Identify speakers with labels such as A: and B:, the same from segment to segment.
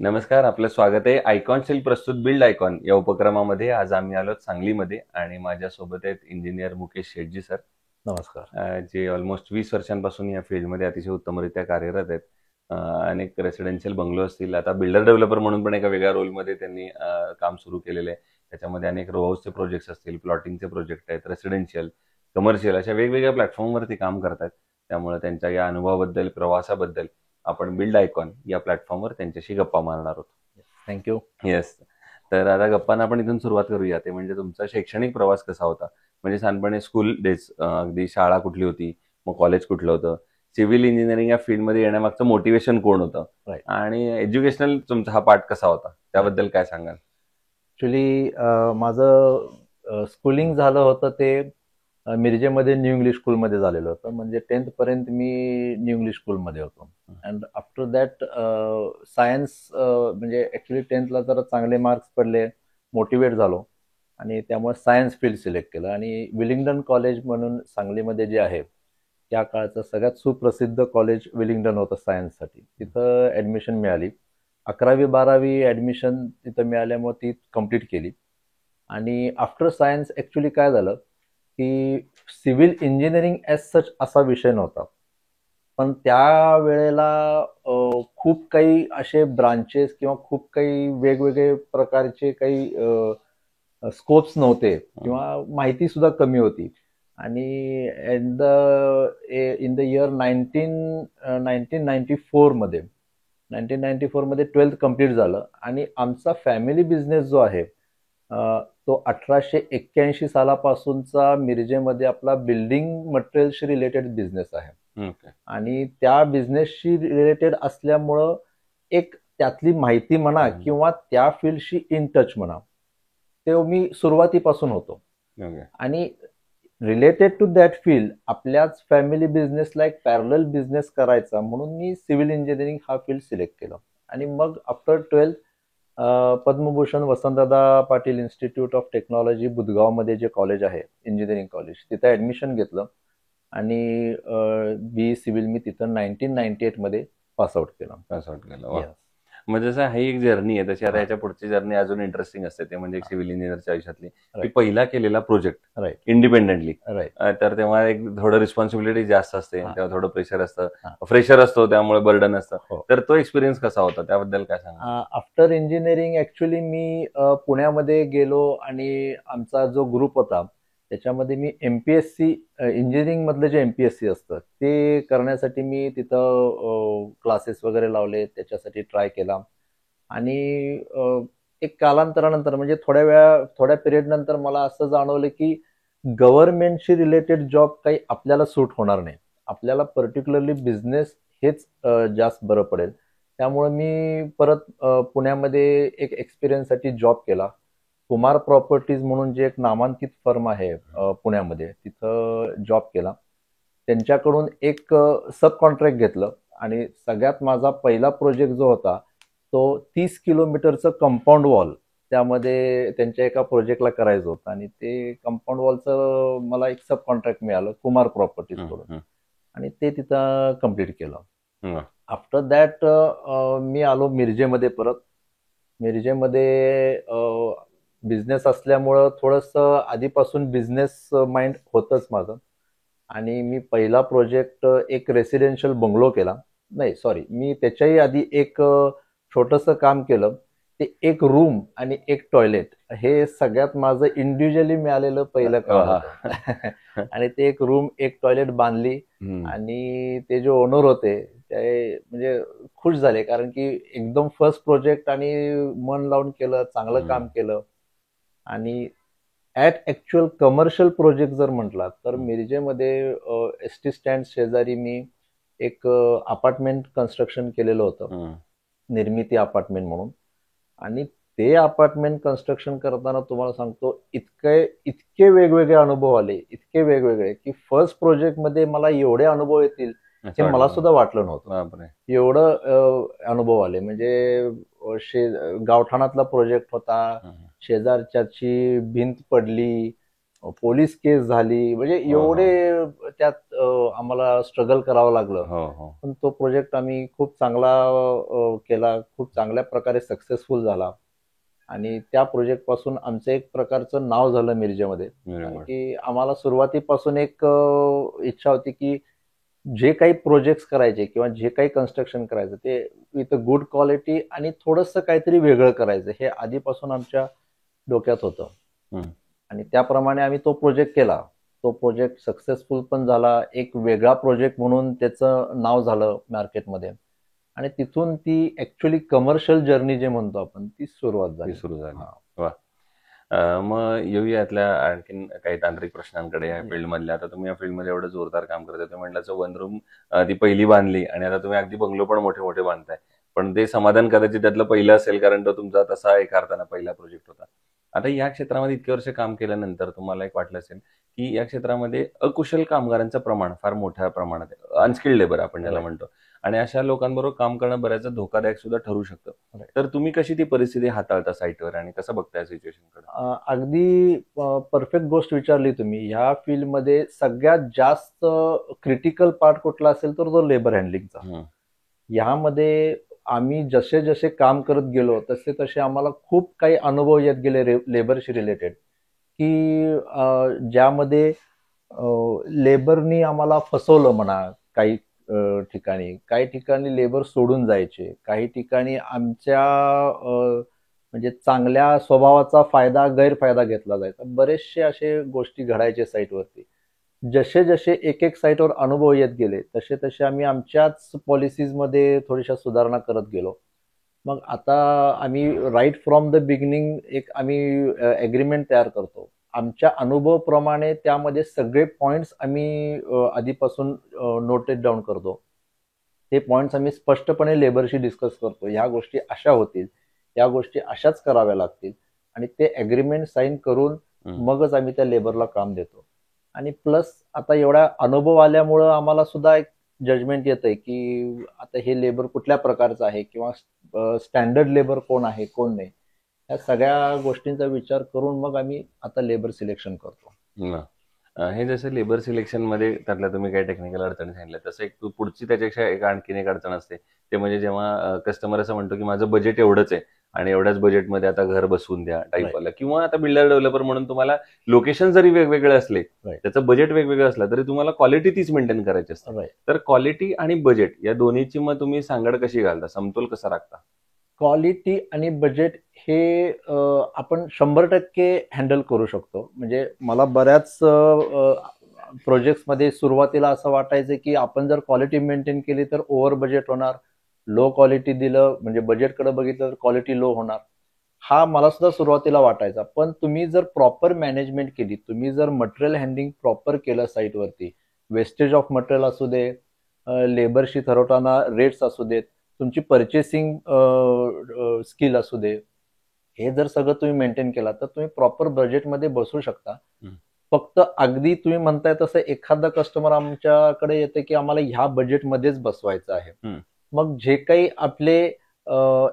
A: नमस्कार, आपलं स्वागत आहे आयकॉन स्टील प्रस्तुत बिल्ड आयकॉन या उपक्रमामध्ये. आज आम्ही आलो सांगलीमध्ये आणि माझ्यासोबत आहेत इंजिनियर मुकेश शेटजी सर.
B: नमस्कार.
A: जे ऑलमोस्ट 20 वर्षांपासून या फील्डमध्ये अतिशय उत्तमरित्या कार्यरत आहेत. अनेक रेसिडेन्शियल बंगलो असतील, आता बिल्डर डेव्हलपर म्हणून पण एका वेगळ्या रोलमध्ये त्यांनी काम सुरू केलेलं आहे. त्याच्यामध्ये अनेक रो हाऊसचे प्रोजेक्ट्स असतील, प्लॉटिंगचे प्रोजेक्ट आहेत, रेसिडेन्शियल, कमर्शियल अशा वेगवेगळ्या प्लॅटफॉर्मवरती काम करतात. त्यामुळे त्यांच्या या अनुभवाबद्दल, प्रवासाबद्दल आपण बिल्ड आयकॉन या प्लॅटफॉर्मवर त्यांच्याशी गप्पा मारणार आहोत.
B: थँक्यू.
A: येस. तर आता गप्पांना आपण इथून सुरुवात करूया. ते म्हणजे तुमचा शैक्षणिक प्रवास कसा होता? म्हणजे साधारणपणे स्कूल डेज, अगदी शाळा कुठली होती, मग कॉलेज कुठलं होतं, सिव्हिल इंजिनिअरिंग या फील्डमध्ये येण्यामागचं मोटिवेशन कोण होतं,
B: राईट.
A: आणि एज्युकेशनल तुमचा हा पार्ट कसा होता, त्याबद्दल काय सांगाल?
B: ॲक्च्युली माझं स्कूलिंग झालं होतं ते मिरजेमध्ये न्यू इंग्लिश स्कूलमध्ये झालेलं होतं. म्हणजे 10th पर्यंत मी न्यू इंग्लिश स्कूलमध्ये होतो. अँड आफ्टर दॅट सायन्स, म्हणजे ॲक्च्युली 10thला जरा चांगले मार्क्स पडले, मोटिवेट झालो आणि त्यामुळे सायन्स फील्ड सिलेक्ट केलं. आणि विलिंग्डन कॉलेज म्हणून सांगलीमध्ये जे आहे, त्या काळचं सगळ्यात सुप्रसिद्ध कॉलेज विलिंग्डन होतं सायन्ससाठी. तिथं ॲडमिशन मिळाली. 11वी-12वी ॲडमिशन तिथं मिळाल्यामुळे ती कंप्लीट केली. आणि आफ्टर सायन्स ॲक्च्युली काय झालं की सिव्हिल इंजिनिअरिंग ॲज सच असा विषय नव्हता. पण त्या वेळेला खूप काही असे ब्रांचेस किंवा खूप काही वेगवेगळे प्रकारचे काही स्कोप्स नव्हते किंवा माहिती सुद्धा कमी होती. आणि इन द इयर 1994 मध्ये 1994 मध्ये 12th कम्प्लीट झालं. आणि आमचा फॅमिली बिझनेस जो आहे, तो 1881 सालापासूनचा मिरजेमध्ये आपला बिल्डिंग मटेरियलशी रिलेटेड बिझनेस आहे.
A: ओके.
B: आणि त्या बिझनेसशी रिलेटेड असल्यामुळं एक त्यातली माहिती म्हणा किंवा त्या फील्डशी इन टच म्हणा, ते मी सुरुवातीपासून होतो.
A: ओके.
B: आणि रिलेटेड टू दॅट फील्ड आपल्याच फॅमिली बिझनेसला एक पॅरलल बिझनेस करायचा म्हणून मी सिव्हिल इंजिनिअरिंग हा फील्ड सिलेक्ट केला. आणि मग after 12th Padmabhushan Vasantdada Patil institute of technology बुधगावमध्ये जे कॉलेज आहे, इंजिनिअरिंग कॉलेज, तिथं ॲडमिशन घेतलं. आणि बी सिव्हिल मी तिथं 1998 मध्ये पासआउट केलं.
A: पासआउट केलं. वा.
B: Yes.
A: मग जसं ही एक जर्नी आहे, तशी आता
B: हा.
A: याच्या पुढची जर्नी अजून इंटरेस्टिंग असते. ते म्हणजे सिव्हिल इंजिनियरच्या आयुष्यातली की
B: राईट.
A: पहिला केलेला प्रोजेक्ट
B: राईट.
A: Independently,
B: right.
A: तर तेव्हा एक थोडं रिस्पॉन्सिबिलिटी जास्त असते,
B: हा.
A: तेव्हा थोडं प्रेशर असतं,
B: हा.
A: फ्रेशर असतो, त्यामुळे बर्डन असतं.
B: हो.
A: तर तो एक्सपिरियन्स कसा होता, त्याबद्दल काय सांगा?
B: आफ्टर इंजिनिअरिंग ॲक्च्युली मी पुण्यामध्ये गेलो आणि आमचा जो ग्रुप होता त्याच्यामध्ये मी MPSC, इंजिनिअरिंग मधलं जे MPSC असतं ते करण्यासाठी मी तिथं क्लासेस वगैरे लावले, त्याच्यासाठी ट्राय केला. आणि एक कालांतरानंतर म्हणजे थोड्या पिरियड नंतर मला असं जाणवलं की गव्हर्नमेंटशी रिलेटेड जॉब काही आपल्याला सूट होणार नाही. आपल्याला पर्टिक्युलरली बिझनेस हेच जास्त बरं पडेल. त्यामुळे मी परत पुण्यामध्ये एक एक्सपिरियन्ससाठी जॉब केला. कुमार प्रॉपर्टीज म्हणून जे एक नामांकित फर्म आहे पुण्यामध्ये, तिथं जॉब केला. त्यांच्याकडून एक सब कॉन्ट्रॅक्ट घेतलं. आणि सगळ्यात माझा पहिला प्रोजेक्ट जो होता तो 30 किलोमीटरचं कंपाऊंड वॉल त्यामध्ये त्यांच्या एका प्रोजेक्टला करायचं होतं. आणि ते कंपाऊंड वॉलचं मला एक सब कॉन्ट्रॅक्ट मिळालं कुमार प्रॉपर्टीज कडून. आणि ते तिथं कम्प्लीट केलं. आफ्टर दॅट मी आलो मिरजेमध्ये परत. मिरजेमध्ये बिझनेस असल्यामुळं थोडंसं आधीपासून बिझनेस माइंड होतंच माझं. आणि मी पहिला प्रोजेक्ट एक रेसिडेन्शियल बंगलो केला. नाही, सॉरी, मी त्याच्याही आधी एक छोटंसं काम केलं. ते एक रूम आणि एक टॉयलेट, हे सगळ्यात माझं इंडिव्हिज्युअली मिळालेलं पहिलं काम होतं. आणि ते एक रूम एक टॉयलेट बांधली. आणि ते जे ओनर होते ते म्हणजे खुश झाले, कारण की एकदम फर्स्ट प्रोजेक्ट आणि मन लावून केलं, चांगलं काम केलं. आणि ॲट ॲक्च्युअल कमर्शियल प्रोजेक्ट जर म्हटला तर मिरजेमध्ये ST स्टँड शेजारी मी एक अपार्टमेंट कन्स्ट्रक्शन केलेलं होतं, निर्मिती अपार्टमेंट म्हणून. आणि ते अपार्टमेंट कन्स्ट्रक्शन करताना तुम्हाला सांगतो इतके वेगवेगळे अनुभव आले, इतके वेगवेगळे की फर्स्ट प्रोजेक्टमध्ये मला एवढे अनुभव येतील हे मला सुद्धा वाटलं नव्हतं. एवढं अनुभव आले. म्हणजे गावठाणातला प्रोजेक्ट होता, शेजारच्याची भिंत पडली, पोलीस केस झाली, म्हणजे एवढे त्यात आम्हाला स्ट्रगल करावं लागलं.
A: हो हो
B: पण तो प्रोजेक्ट आम्ही खूप चांगला केला, खूप चांगल्या प्रकारे सक्सेसफुल झाला. आणि त्या प्रोजेक्ट पासून आमचं एक प्रकारचं नाव झालं मिरजेमध्ये. कारण
A: बरोबर.
B: की आम्हाला सुरुवातीपासून एक इच्छा होती की जे काही प्रोजेक्ट्स करायचे किंवा जे काही कन्स्ट्रक्शन करायचं ते विथ गुड क्वालिटी आणि थोडंसं काहीतरी वेगळं करायचं, हे आधीपासून आमच्या डोक्यात होतं.
A: हम्म.
B: आणि त्याप्रमाणे आम्ही तो प्रोजेक्ट केला. तो प्रोजेक्ट सक्सेसफुल पण झाला. एक वेगळा प्रोजेक्ट म्हणून त्याचं नाव झालं मार्केटमध्ये. आणि तिथून ती ऍक्च्युली कमर्शियल जर्नी जे म्हणतो आपण, ती सुरुवात
A: ती
B: झाली.
A: सुरू झाली.
B: हा.
A: वा. मग येऊया यातल्या आणखीन काही तांत्रिक प्रश्नांकडे या
B: Yes.
A: फील्ड मधल्या. आता तुम्ही या फील्ड मध्ये एवढं जोरदार काम करताय, तुम्ही म्हटलं वन रूम ती पहिली बांधली आणि आता तुम्ही अगदी बंगलो पण मोठे मोठे बांधताय. पण ते समाधान कदाचित त्यातलं पहिलं असेल, कारण तो तुमचा तसा एक अर्थानं पहिला प्रोजेक्ट होता. आता या क्षेत्रामध्ये इतके वर्ष काम केल्यानंतर तुम्हाला एक वाटलं असेल की या क्षेत्रामध्ये अकुशल कामगारांचं प्रमाण फार मोठ्या प्रमाणात आहे, अनस्किल्ड लेबर आपण ज्याला
B: Right.
A: म्हणतो. आणि अशा लोकांबरोबर काम करणं बऱ्याचदा धोकादायक सुद्धा ठरू शकतं.
B: Right.
A: तर तुम्ही कशी ती परिस्थिती हाताळता साईटवर आणि कसं बघताय सिच्युएशनकडे?
B: अगदी परफेक्ट गोष्ट विचारली तुम्ही. ह्या फील्डमध्ये सगळ्यात जास्त क्रिटिकल पार्ट कुठला असेल तर तो लेबर हँडलिंगचा. यामध्ये आम्ही जसे जसे काम करत गेलो तसे तसे आम्हाला खूप काही अनुभव येत गेले लेबरशी रिलेटेड, की ज्यामध्ये लेबरनी आम्हाला फसवलं म्हणा. काही ठिकाणी, काही ठिकाणी लेबर सोडून जायचे, काही ठिकाणी आमच्या म्हणजे चांगल्या स्वभावाचा गैरफायदा घेतला जायचा. बरेचसे असे गोष्टी घडायचे साईटवरती. जसे जसे एक एक साईटवर अनुभव येत गेले तसे तसे आम्ही आमच्याच पॉलिसीजमध्ये थोड्याशा सुधारणा करत गेलो. मग आता आम्ही राईट फ्रॉम द बिगिनिंग एक आम्ही एग्रीमेंट तयार करतो. आमच्या अनुभवाप्रमाणे त्यामध्ये सगळे पॉइंट्स आम्ही आधीपासून नोटेड डाऊन करतो. ते पॉइंट्स आम्ही स्पष्टपणे लेबरशी डिस्कस करतो. ह्या गोष्टी अशा होतील, या गोष्टी अशाच कराव्या लागतील आणि ते अग्रीमेंट साईन करून मगच आम्ही त्या लेबरला काम देतो. आणि प्लस आता एवढा अनुभव आल्यामुळं आम्हाला सुद्धा एक जजमेंट येतंय की आता हे लेबर कुठल्या प्रकारचं आहे किंवा स्टँडर्ड लेबर कोण आहे कोण नाही, या सगळ्या गोष्टींचा विचार करून मग आम्ही आता लेबर सिलेक्शन करतो.
A: हे जसं लेबर सिलेक्शन मध्ये त्यातल्या तुम्ही काही टेक्निकल अडचणी सांगितल्या, तसं एक पुढची त्याच्यापेक्षा एक आणखीन एक अडचण असते. ते म्हणजे जेव्हा कस्टमर असं म्हणतो की माझं बजेट एवढंच आहे आणि एवढ्याच बजेटमध्ये आता घर बसवून द्या टाईप वाला, किंवा आता बिल्डर डेव्हलपर म्हणून तुम्हाला लोकेशन जरी वेगवेगळे असले,
B: Right.
A: त्याचं बजेट वेगवेगळं असलं तरी तुम्हाला क्वालिटी तीच मेंटेन करायची असते.
B: Right.
A: तर क्वालिटी आणि बजेट या दोन्हीची मग तुम्ही सांगड कशी घालता, समतोल कसा राखता?
B: क्वालिटी आणि बजेट हे आपण 100% हँडल करू शकतो. म्हणजे मला बऱ्याच प्रोजेक्ट्समध्ये सुरुवातीला असं वाटायचं की आपण जर क्वालिटी मेंटेन केली तर ओव्हर बजेट होणार, लो क्वालिटी दिलं म्हणजे बजेटकडे बघितलं तर क्वालिटी लो होणार. हा मला सुद्धा सुरुवातीला वाटायचा. पण तुम्ही जर प्रॉपर मॅनेजमेंट केली, तुम्ही जर मटेरियल हँडलिंग प्रॉपर केलं साईटवरती, वेस्टेज ऑफ मटेरियल असू दे, लेबरशी ठरवताना रेट्स असू देत, तुमची पर्चेसिंग स्किल असू दे, हे जर सगळं तुम्ही मेंटेन केला तर तुम्ही प्रॉपर बजेटमध्ये बसू शकता. फक्त अगदी तुम्ही म्हणताय तसं एखादा कस्टमर आमच्याकडे येते की आम्हाला ह्या बजेटमध्येच बसवायचं आहे. मग जे काही आपले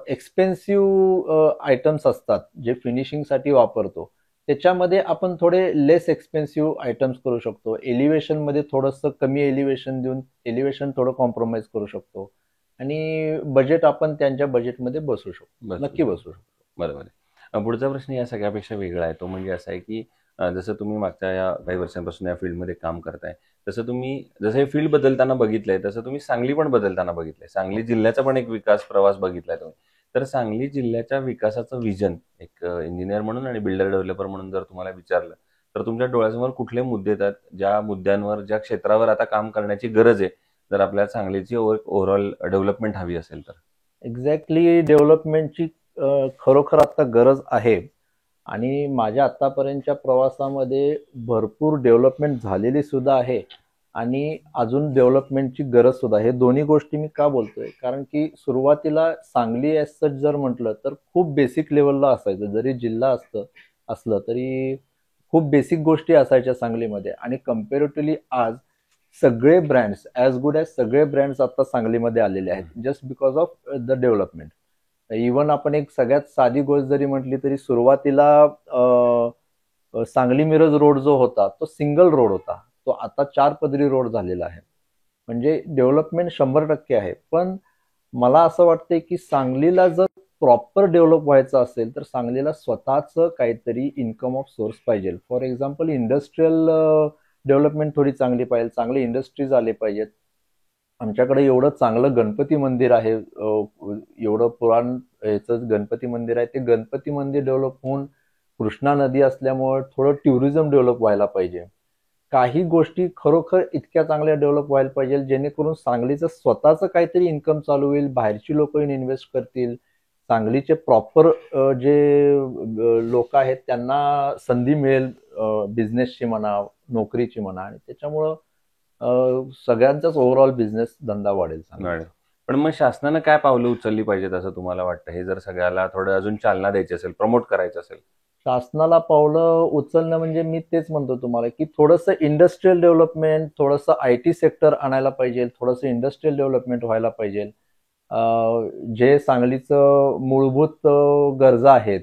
B: एक्सपेन्सिव्ह आयटम्स असतात जे फिनिशिंगसाठी वापरतो, त्याच्यामध्ये आपण थोडे लेस एक्सपेन्सिव्ह आयटम्स करू शकतो. एलिव्हेशनमध्ये थोडंसं कमी एलिव्हेशन देऊन एलिव्हेशन थोडं कॉम्प्रोमाइज करू शकतो आणि बजेट आपण त्यांच्या बजेटमध्ये बसू शकतो, नक्की बसू शकतो.
A: बरोबर आहे. पुढचा प्रश्न या सगळ्यापेक्षा वेगळा आहे. तो म्हणजे असा आहे की जसं तुम्ही मागच्या या काही वर्षांपासून या फील्डमध्ये काम करताय, तसं हे फील्ड बदलताना बघितलंय, तसं तुम्ही सांगली पण बदलताना बघितलंय. सांगली जिल्ह्याचा पण एक विकास प्रवास बघितलाय तुम्ही. तर सांगली जिल्ह्याच्या विकासाचं विजन एक इंजिनियर म्हणून आणि बिल्डर डेव्हलपर म्हणून जर तुम्हाला विचारलं तर तुमच्या डोळ्यासमोर कुठले मुद्दे येतात, ज्या मुद्द्यांवर, ज्या क्षेत्रावर आता काम करण्याची गरज आहे, जर आपल्याला सांगलीची ओव्हरऑल डेव्हलपमेंट हवी असेल तर?
B: एक्झॅक्टली डेव्हलपमेंटची खरोखर आता गरज आहे. आणि माझ्या आतापर्यंतच्या प्रवासामध्ये भरपूर डेव्हलपमेंट झालेली सुद्धा आहे आणि अजून डेव्हलपमेंटची गरज सुद्धा. हे दोन्ही गोष्टी मी का बोलतोय, कारण की सुरुवातीला सांगली एज सच जर म्हटलं तर खूप बेसिक लेवलला असायचं. जरी जिल्हा असलं तरी खूप बेसिक गोष्टी असायच्या सांगलीमध्ये. आणि कम्पॅरेटिव्हली आज सगळे ब्रँड्स ॲज गुड ॲज सगळे ब्रँड्स आता सांगलीमध्ये आलेले आहेत, just because of the development. Even आपण एक सगळ्यात साधी गोष्ट जरी म्हटली तरी सुरुवातीला सांगली मिरज रोड जो होता तो सिंगल रोड होता, तो आता 4 पदरी रोड झालेला आहे. म्हणजे डेव्हलपमेंट 100% आहे. पण मला असं वाटतंय की सांगलीला जर प्रॉपर डेव्हलप व्हायचं असेल तर सांगलीला स्वतःचं काहीतरी इन्कम ऑफ सोर्स पाहिजे. फॉर एक्झाम्पल इंडस्ट्रीयल डेव्हलपमेंट थोडी चांगली पाहिजे, चांगले इंडस्ट्रीज आले पाहिजेत. आमच्याकडे एवढं चांगलं गणपती मंदिर आहे, एवढं पुराण याचं गणपती मंदिर आहे, ते गणपती मंदिर डेव्हलप होऊन कृष्णा नदी असल्यामुळे थोडं टुरिझम डेव्हलप व्हायला पाहिजे. काही गोष्टी खरोखर इतक्या चांगल्या डेव्हलप व्हायला पाहिजे जेणेकरून सांगलीचं स्वतःचं काहीतरी इन्कम चालू होईल, बाहेरची लोक येऊन इन्व्हेस्ट करतील, सांगलीचे प्रॉपर जे लोक आहेत त्यांना संधी मिळेल बिझनेसची म्हणा, नोकरीची म्हणा, आणि त्याच्यामुळं सगळ्यांचाच ओव्हरऑल बिझनेस धंदा वाढेल.
A: वाढेल. पण मग शासनानं काय पावलं उचलली पाहिजेत असं तुम्हाला वाटतं? हे जर सगळ्याला थोडं अजून चालना द्यायची असेल, प्रमोट करायचं असेल?
B: शासनाला पावलं उचलणं म्हणजे मी तेच म्हणतो तुम्हाला की थोडंसं इंडस्ट्रीयल डेव्हलपमेंट, थोडंसं IT सेक्टर आणायला पाहिजे, थोडंसं इंडस्ट्रीयल डेव्हलपमेंट व्हायला पाहिजे. जे सांगलीचं मूलभूत गरजा आहेत,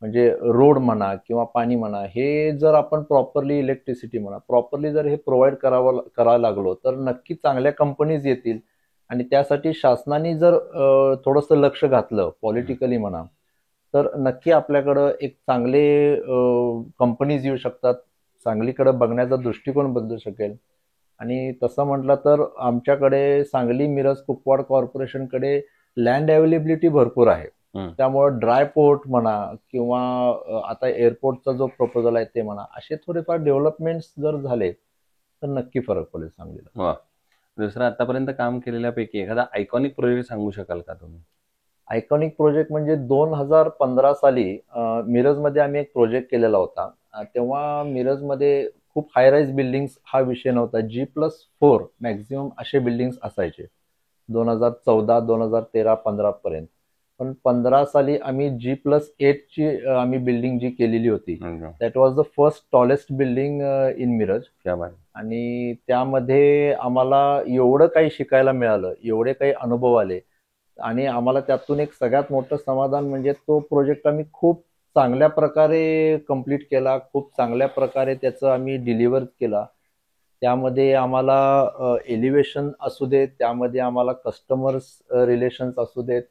B: म्हणजे रोड म्हणा किंवा पाणी म्हणा, हे जर आपण प्रॉपरली, इलेक्ट्रिसिटी म्हणा, प्रॉपरली जर हे प्रोव्हाइड करायला लागलो तर नक्की चांगल्या कंपनीज येतील. आणि त्यासाठी शासनाने जर थोडंसं लक्ष घातलं पॉलिटिकली म्हणा, तर नक्की आपल्याकडं एक चांगले कंपनीज येऊ शकतात, सांगलीकडे बघण्याचा दृष्टिकोन बदलू शकेल. आणि तसं म्हटलं तर आमच्याकडे सांगली मिरज कुपवाड कॉर्पोरेशनकडे लँड अवेलेबिलिटी भरपूर आहे. त्यामुळे ड्राय पोर्ट म्हणा किंवा आता एअरपोर्टचा जो प्रपोजल आहे ते म्हणा, असे थोडेफार डेव्हलपमेंट जर झाले तर नक्की फरक पडेल सांगलीला.
A: दुसरं आतापर्यंत काम केलेल्यापैकी एखादा आयकॉनिक प्रोजेक्ट सांगू शकाल का तुम्ही?
B: आयकॉनिक प्रोजेक्ट म्हणजे 2015 साली मिरजमध्ये आम्ही एक प्रोजेक्ट केलेला होता. तेव्हा मिरजमध्ये खूप हाय राईज बिल्डिंग्स हा विषय नव्हता. G+4 मॅक्झिमम असे बिल्डिंग्स असायचे 2014, 2013, 15 पर्यंत. पण 15 साली आम्ही G+8 ची आम्ही बिल्डिंग जी केलेली होती, that was the first tallest building in Miraj. आणि त्यामध्ये आम्हाला एवढं काही शिकायला मिळालं, एवढे काही अनुभव आले, आणि आम्हाला त्यातून एक सगळ्यात मोठं समाधान म्हणजे तो प्रोजेक्ट आम्ही खूप चांगल्या प्रकारे कंप्लीट केला, खूप चांगल्या प्रकारे त्याचं आम्ही डिलिव्हर केला. त्यामध्ये आम्हाला एलिव्हेशन असू देत, त्यामध्ये आम्हाला कस्टमर्स रिलेशन्स असू देत,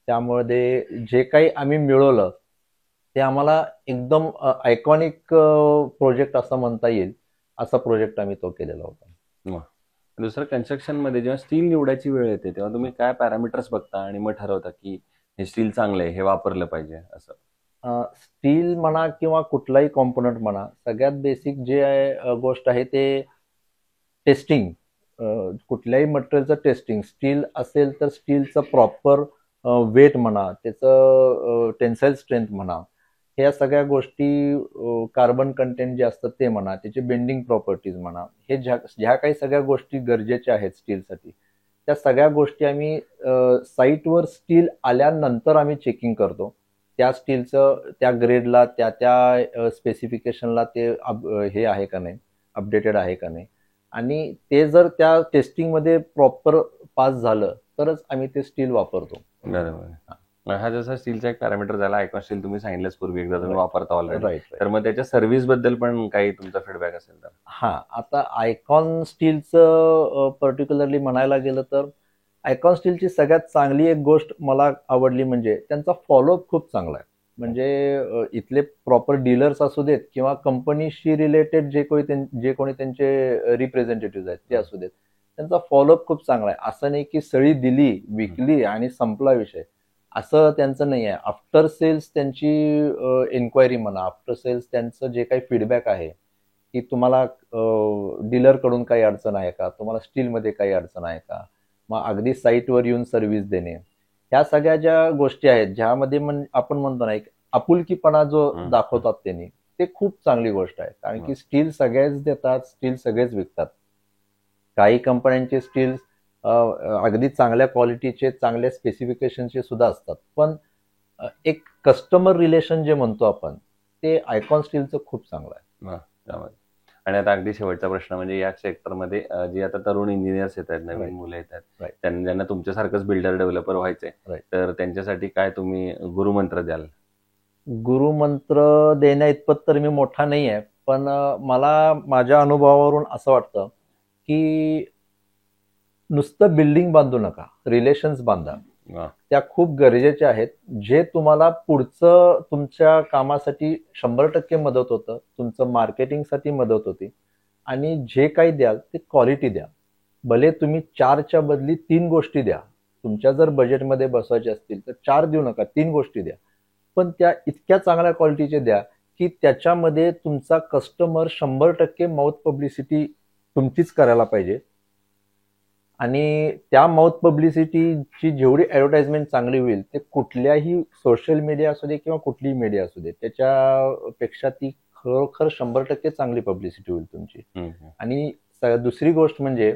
B: त्यामध्ये जे काही आम्ही मिळवलं ते आम्हाला एकदम आयकॉनिक प्रोजेक्ट असं म्हणता येईल, असा प्रोजेक्ट आम्ही तो केलेला होता.
A: दुसरं, कन्स्ट्रक्शन मध्ये जेव्हा स्टील निवडायची वेळ येते तेव्हा तुम्ही काय पॅरामीटर्स बघता आणि मग ठरवता की हे स्टील चांगलं आहे, हे वापरलं पाहिजे असं?
B: स्टील म्हणा किंवा कुठलाही कॉम्पोनंट म्हणा, सगळ्यात बेसिक जे गोष्ट आहे ते टेस्टिंग. कुठल्याही मटेरियलचं टेस्टिंग. स्टील असेल तर स्टीलचं प्रॉपर वेट म्हणा, त्याचं टेन्साईल स्ट्रेंथ म्हणा, ह्या सगळ्या गोष्टी, कार्बन कंटेंट जे असतं ते म्हणा, त्याचे बेंडिंग प्रॉपर्टीज म्हणा, हे ज्या काही सगळ्या गोष्टी गरजेच्या आहेत स्टीलसाठी, त्या सगळ्या गोष्टी आम्ही साईटवर स्टील आल्यानंतर आम्ही चेकिंग करतो. त्या स्टीलचं त्या ग्रेडला, त्या स्पेसिफिकेशनला ते हे आहे का नाही, अपडेटेड आहे का नाही, आणि ते जर त्या टेस्टिंगमध्ये प्रॉपर पास झालं तरच आम्ही ते स्टील वापरतो.
A: बरोबर. हा जसा स्टीलचा एक पॅरामीटर झाला, आयकॉन स्टील तुम्ही सांगितलंच पूर्वी, एकदा तुम्ही वापरता ऑलरेडी, तर मग त्याच्या सर्व्हिस बद्दल पण काही तुमचा फीडबॅक असेल तर?
B: आता आयकॉन स्टीलचं पर्टिक्युलरली म्हणायला गेलं तर आयकॉन स्टीलची सगळ्यात चांगली एक गोष्ट मला आवडली म्हणजे त्यांचा फॉलोअप खूप चांगला आहे. म्हणजे इथले प्रॉपर डीलर्स असू देत किंवा कंपनीशी रिलेटेड जे कोणी त्यांचे रिप्रेझेंटेटिव्ह आहेत ते असू देत, त्यांचा फॉलोअप खूप चांगला आहे. असं नाही की सळी दिली, विकली आणि संपला विषय, असं त्यांचं नाही आहे. आफ्टर सेल्स त्यांची एन्क्वायरी म्हणा, आफ्टर सेल्स त्यांचं जे काही फीडबॅक आहे की तुम्हाला डीलरकडून काही अडचण आहे का, तुम्हाला स्टीलमध्ये काही अडचण आहे का, मग अगदी साईटवर येऊन सर्व्हिस देणे, ह्या सगळ्या ज्या गोष्टी आहेत ज्यामध्ये आपण म्हणतो ना एक आपुलकीपणा जो दाखवतात त्यांनी, ते खूप चांगली गोष्ट आहे. कारण की स्टील सगळेच देतात, स्टील सगळेच विकतात. काही कंपन्यांचे स्टील अगदी चांगल्या क्वालिटीचे, चांगल्या स्पेसिफिकेशनचे सुद्धा असतात, पण एक कस्टमर रिलेशन जे म्हणतो आपण, ते आयकॉन स्टीलचं खूप चांगलं आहे.
A: आणि आता अगदी शेवटचा प्रश्न म्हणजे या सेक्टरमध्ये जे आता तरुण इंजिनियर्स येत आहेत, नवीन मुलं येत आहेत, ज्यांना तुमच्यासारखंच बिल्डर डेव्हलपर व्हायचंय, तर त्यांच्यासाठी काय तुम्ही गुरुमंत्र द्याल?
B: गुरुमंत्र देण्या इतपत तर मी मोठा नाही आहे, पण मला माझ्या अनुभवावरून असं वाटतं की नुसतं बिल्डिंग बांधू नका, रिलेशन्स बांधा.
A: वा.
B: त्या खूप गरजेच्या आहेत. जे तुम्हाला पुढचं तुमच्या कामासाठी 100% मदत होतं, तुमचं मार्केटिंगसाठी मदत होती, आणि जे काही द्याल ते क्वालिटी द्या. भले तुम्ही 4च्या बदली 3 गोष्टी द्या. तुमच्या जर बजेटमध्ये बसवायचे असतील तर 4 देऊ नका, 3 गोष्टी द्या. पण त्या इतक्या चांगल्या क्वालिटीचे द्या की त्याच्यामध्ये तुमचा कस्टमर 100% माउथ पब्लिसिटी तुमचीच करायला पाहिजे. आणि त्या माउथ पब्लिसिटीची जेवढी ऍडव्हर्टाइजमेंट चांगली होईल, ते कुठल्याही सोशल मीडिया असू दे किंवा कुठलीही मीडिया असू दे, त्याच्यापेक्षा ती खरोखर 100% चांगली पब्लिसिटी होईल तुमची. आणि दुसरी गोष्ट म्हणजे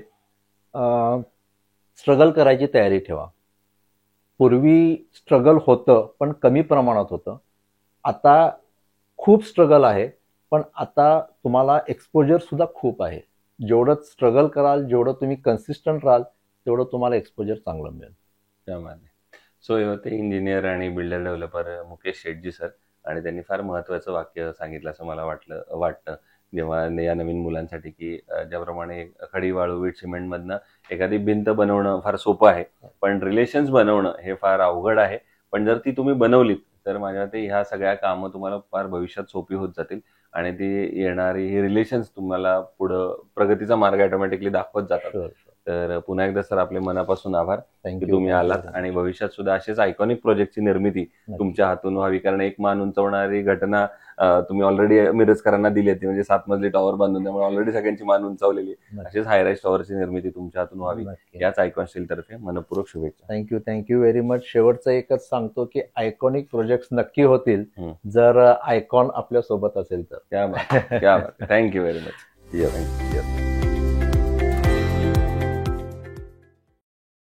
B: स्ट्रगल करायची तयारी ठेवा. पूर्वी स्ट्रगल होतं, पण कमी प्रमाणात होतं. आता खूप स्ट्रगल आहे, पण आता तुम्हाला एक्सपोजर सुद्धा खूप आहे. जेवढं स्ट्रगल कराल, जेवढं तुम्ही कन्सिस्टंट राहाल, तेवढं तुम्हाला एक्सपोजर चांगलं मिळेल.
A: त्यामध्ये सो हे होते इंजिनियर आणि बिल्डर डेव्हलपर मुकेश शेटजी सर, आणि त्यांनी फार महत्त्वाचं वाक्य सांगितलं असं मला वाटतं जेव्हा या नवीन मुलांसाठी, की ज्याप्रमाणे खडी वाळू वीट सिमेंटमधनं एखादी भिंत बनवणं फार सोपं आहे, पण रिलेशन्स बनवणं हे फार अवघड आहे. पण जर ती तुम्ही बनवलीत तर माझ्या मते ह्या सगळ्या कामं तुम्हाला फार भविष्यात सोपी होत जातील, आणि ती येणारी ही रिलेशन्स तुम्हाला पुढं प्रगतीचा मार्ग ऑटोमॅटिकली दाखवत जातात.
B: Sure.
A: तर पुन्हा एकदा सर आपले मनापासून आभार की
B: थँक्यू.
A: तुम्ही आलात, आणि भविष्यात सुद्धा असेच आयकॉनिक प्रोजेक्टची निर्मिती तुमच्या हातून व्हावी. कारण एक मान उंचावणारी घटना तुम्ही ऑलरेडी मिरजकरांना दिली होती, म्हणजे 7 मजली टॉवर बांधून, त्यामुळे ऑलरेडी सगळ्यांची मान उंचावलेली. असेच हायराईज टॉवरची निर्मिती तुमच्या हातून व्हावी, याच आयकॉन स्टील तर्फे मनपूर्वक शुभेच्छा.
B: Thank you very much. शेवटचं एकच सांगतो की आयकॉनिक प्रोजेक्ट नक्की होतील जर आयकॉन आपल्या सोबत असेल तर.
A: क्या बात, क्या बात. Thank you very much.